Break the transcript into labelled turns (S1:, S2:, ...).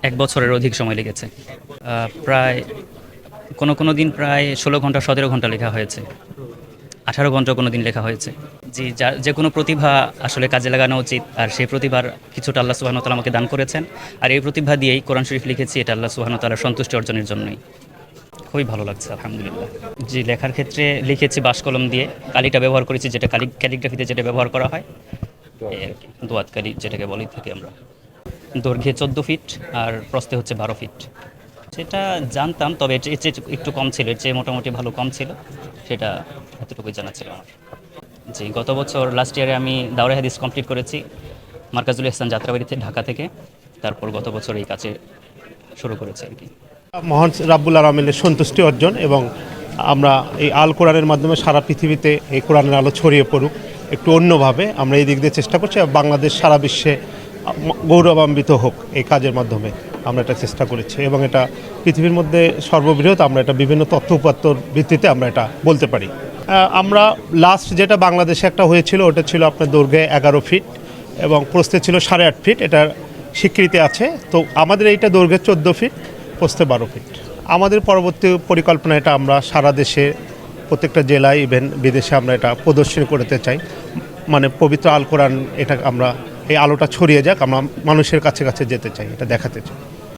S1: ১ বছরের অধিক সময় লেগেছে। প্রায় কোনো দিন প্রায় ১৬ ঘন্টা ১৭ ঘন্টা লেখা হয়েছে। ১৮ ঘন্টা কোনো দিন লেখা হয়েছে। জি, যার যেকোনো প্রতিভা আসলে কাজে লাগানো উচিত। আর সেই প্রতিভার কিছুটা আল্লাহ সুবহানাহু ওয়া তাআলা আমাকে দান করেছেন। আর এই প্রতিভা দিয়েই কোরআন শরীফ লিখেছি, এটা আল্লাহ সুবহানাহু ওয়া তাআলার সন্তুষ্টি অর্জনের জন্যই। খুবই ভালো লাগছে আলহামদুলিল্লাহ। জি, লেখার ক্ষেত্রে লিখেছি বাঁশ কলম দিয়ে। কালিটা ব্যবহার করেছি, যেটা ক্যালিগ্রাফিতে যেটা ব্যবহার করা হয়। এই আরকি। দোয়াত কালি যেটাকে বলে থাকি আমরা। দৈর্ঘ্যে ১৪ ফিট আর প্রস্থে হচ্ছে ১২ ফিট। সেটা জানতাম, তবে এর চেয়ে একটু কম ছিল। এর চেয়ে মোটামুটি ভালো কম ছিল। সেটা এতটুকুই জানা ছিল আমার। জি, গত বছর লাস্ট ইয়ারে আমি দাওরায়ে হাদিস কমপ্লিট করেছি মার্কাজুল ইহসান যাত্রাবাড়িতে, ঢাকা থেকে। তারপর গত বছর এই কাজে শুরু করেছি আরকি।
S2: মহান রাব্বুল আলামিনের সন্তুষ্টি অর্জন, এবং আমরা এই আল কোরআনের মাধ্যমে সারা পৃথিবীতে এই কোরআনের আলো ছড়িয়ে পড়ুক একটু অন্যভাবে, আমরা এই দিক দিয়ে চেষ্টা করছি। আর বাংলাদেশ সারা বিশ্বে গৌরবান্বিত হোক এই কাজের মাধ্যমে, আমরা এটা চেষ্টা করেছি। এবং এটা পৃথিবীর মধ্যে সর্ববৃহৎ, আমরা এটা বিভিন্ন তথ্য উপাত্তর ভিত্তিতে আমরা এটা বলতে পারি। আমরা লাস্ট যেটা বাংলাদেশে একটা হয়েছিল, ওটা ছিল আপনার দৈর্ঘ্যে ১১ ফিট এবং প্রস্থে ছিল ৮.৫ ফিট। এটার স্বীকৃতি আছে। তো আমাদের এইটা দৈর্ঘ্যে ১৪ ফিট, প্রস্থে ১২ ফিট। আমাদের পরবর্তী পরিকল্পনা, এটা আমরা সারা দেশে প্রত্যেকটা জেলায় ইভেন বিদেশে আমরা এটা প্রদর্শনী করতে চাই। মানে পবিত্র আল কোরআন, এটা আমরা এই আলোটা ছড়িয়ে যাক, আমরা মানুষের কাছে কাছে যেতে চাই, এটা দেখাতে চাই।